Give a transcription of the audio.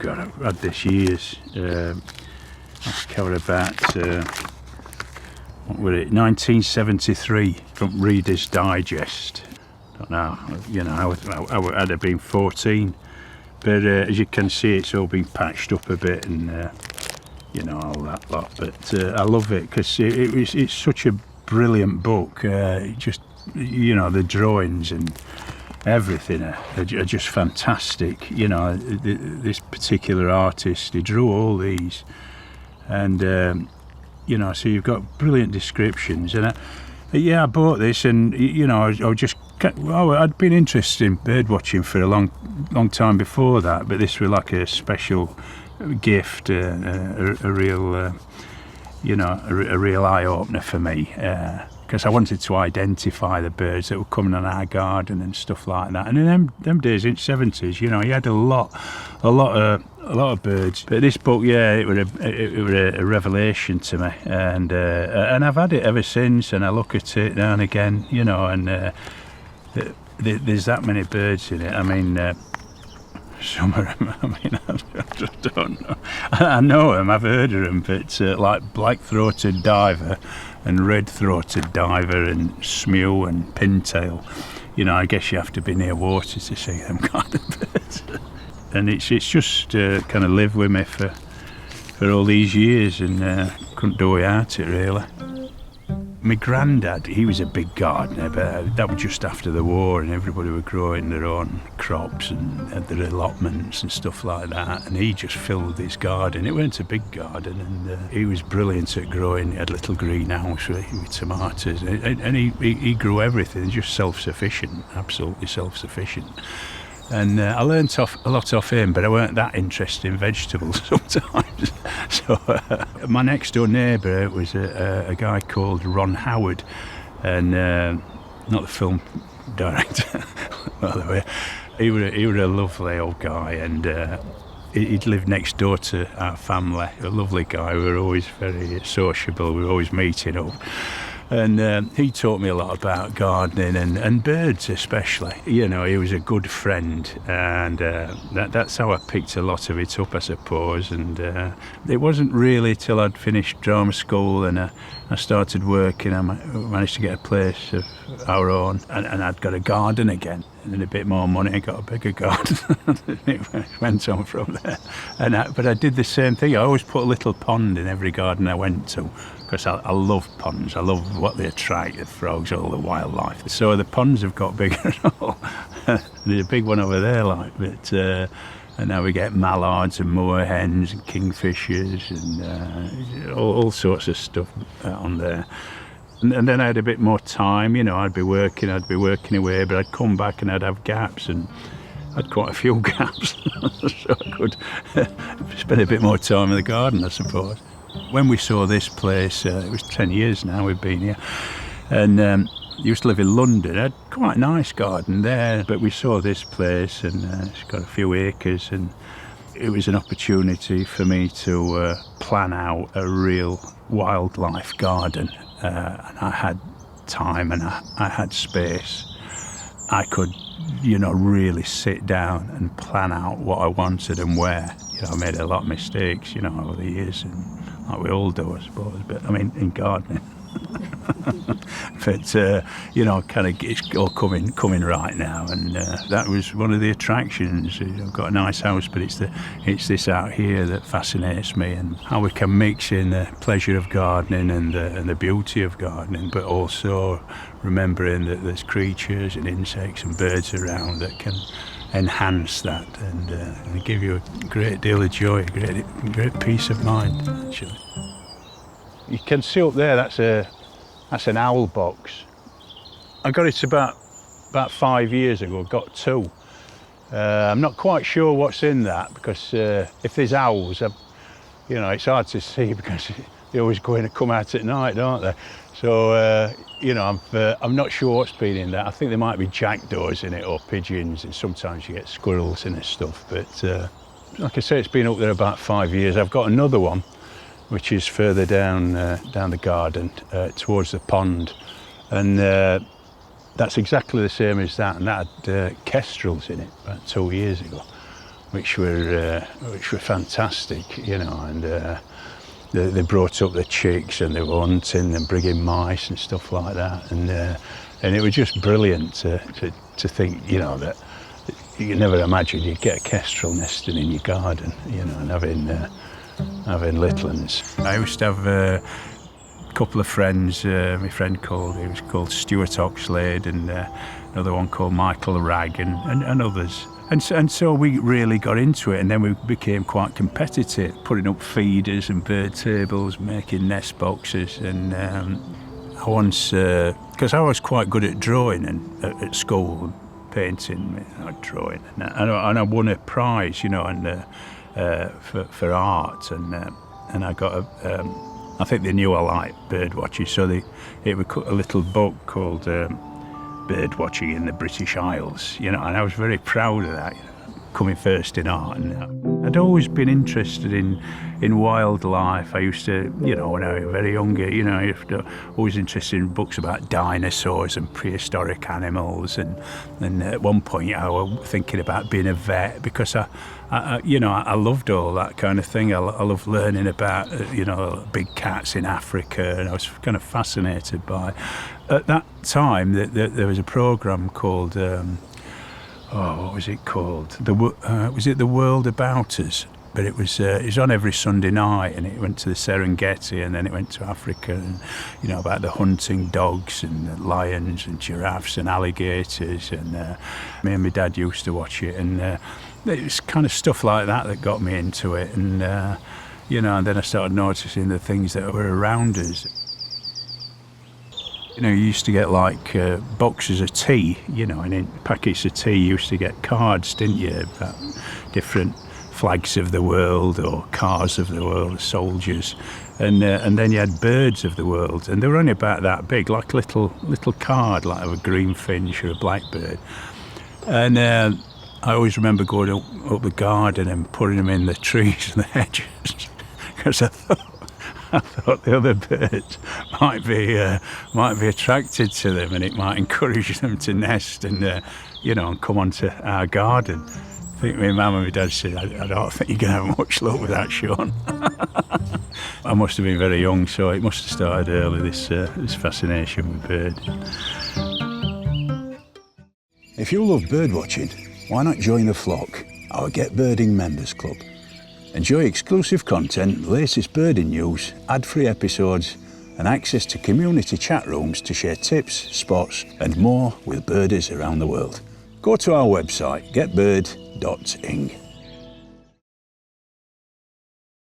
God, I've had this years. I covered about, what were it, 1973 from Reader's Digest. Don't know, you know, I'd have been 14. But as you can see, it's all been patched up a bit and, you know, all that lot. But I love it because it's such a brilliant book. Just, you know, the drawings and everything are just fantastic. You know, this particular artist, he drew all these, and you know, so you've got brilliant descriptions. And I bought this, and you know, I'd been interested in bird watching for a long time before that, but this was like a special gift, a real, you know, a real eye opener for me. Because I wanted to identify the birds that were coming on our garden and stuff like that. And in them days, in the 70s, you know, you had a lot of birds. But this book, yeah, it was a revelation to me, and I've had it ever since. And I look at it now and again, you know, and there's that many birds in it. I mean, some of them, I mean, I don't know. I know them, I've heard of them, but like black-throated diver and red-throated diver and smew and pintail, you know, I guess you have to be near water to see them kind of birds. And it's just kind of lived with me for all these years, and couldn't do without it really. My granddad, he was a big gardener, but that was just after the war, and everybody were growing their own crops and had their allotments and stuff like that, and he just filled his garden. It weren't a big garden, and he was brilliant at growing. He had a little greenhouse with tomatoes, and he grew everything, just self-sufficient, absolutely self-sufficient. And I learnt a lot off him, but I weren't that interested in vegetables sometimes. So my next door neighbour was a guy called Ron Howard, and not the film director, by the way. He was a lovely old guy, and he'd lived next door to our family. A lovely guy. We were always very sociable. We were always meeting up. And he taught me a lot about gardening and birds especially. You know, he was a good friend, and that's how I picked a lot of it up, I suppose. And it wasn't really till I'd finished drama school and I started working, I managed to get a place of our own, and I'd got a garden again. And then a bit more money, I got a bigger garden. It went on from there. But I did the same thing. I always put a little pond in every garden I went to, because I love ponds. I love what they attract, the frogs, all the wildlife. So the ponds have got bigger and all. There's a big one over there, like, but and now we get mallards and moorhens and kingfishers and all sorts of stuff on there. And then I had a bit more time, you know, I'd be working away, but I'd come back and I'd have gaps, and I'd quite a few gaps, so I could spend a bit more time in the garden, I suppose. When we saw this place, it was 10 years now we've been here, and used to live in London. I had quite a nice garden there, but we saw this place, and it's got a few acres, and it was an opportunity for me to plan out a real wildlife garden, and I had time and I had space. I could, you know, really sit down and plan out what I wanted and where. You know, I made a lot of mistakes, you know, over the years, and like we all do, I suppose, but I mean, in gardening. But you know, kind of it's all coming right now, and that was one of the attractions. I've got a nice house, but it's this out here that fascinates me, and how we can mix in the pleasure of gardening and the beauty of gardening, but also remembering that there's creatures and insects and birds around that can enhance that and give you a great deal of joy, a great peace of mind, actually. You can see up there, that's an owl box. I got it about 5 years ago, got two. I'm not quite sure what's in that, because if there's owls, you know, it's hard to see because they always come out at night, don't they? So, you know, I'm not sure what's been in that. I think there might be jackdaws in it, or pigeons, and sometimes you get squirrels in it stuff. But like I say, it's been up there about 5 years. I've got another one, which is further down the garden, towards the pond, and that's exactly the same as that, and that had kestrels in it about 2 years ago. which were fantastic, you know, and they brought up the chicks and they were hunting and bringing mice and stuff like that, and it was just brilliant to think, you know, that you never imagined you'd get a kestrel nesting in your garden, you know, and having little ones. I used to have a couple of friends. My friend he was called Stuart Oxlade, and another one called Michael Ragg, and others. And so we really got into it, and then we became quite competitive, putting up feeders and bird tables, making nest boxes. And I once, because I was quite good at drawing and at school, painting, drawing, and I won a prize, you know, and for art, and I got I think they knew I liked bird watching, so it would cut a little book called Birdwatching in the British Isles, you know, and I was very proud of that, you know, coming first in art. And I'd always been interested in wildlife. I used to, you know, when I was very younger, you know, I was always interested in books about dinosaurs and prehistoric animals, and at one point I was thinking about being a vet, because I you know, I loved all that kind of thing. I loved learning about, you know, big cats in Africa, and I was kind of fascinated by. At that time, there was a program called, what was it called? Was it The World About Us? But it was on every Sunday night, and it went to the Serengeti, and then it went to Africa, and, you know, about the hunting dogs and the lions and giraffes and alligators, and me and my dad used to watch it, and it was kind of stuff like that got me into it, and you know, and then I started noticing the things that were around us. You know, you used to get like boxes of tea, you know, and in packets of tea you used to get cards, didn't you, about different flags of the world or cars of the world, soldiers, and then you had birds of the world, and they were only about that big, like little card, like of a greenfinch or a blackbird. And I always remember going up the garden and putting them in the trees and the hedges, because I thought the other birds might be attracted to them, and it might encourage them to nest and you know, and come onto our garden. I think my mum and my dad said, I don't think you're going to have much luck with that, Sean. I must have been very young, so it must have started early, this fascination with birds. If you love bird watching, why not join the flock, our Get Birding Members Club? Enjoy exclusive content, latest birding news, ad-free episodes, and access to community chat rooms to share tips, spots, and more with birdies around the world. Go to our website, getbird.ing.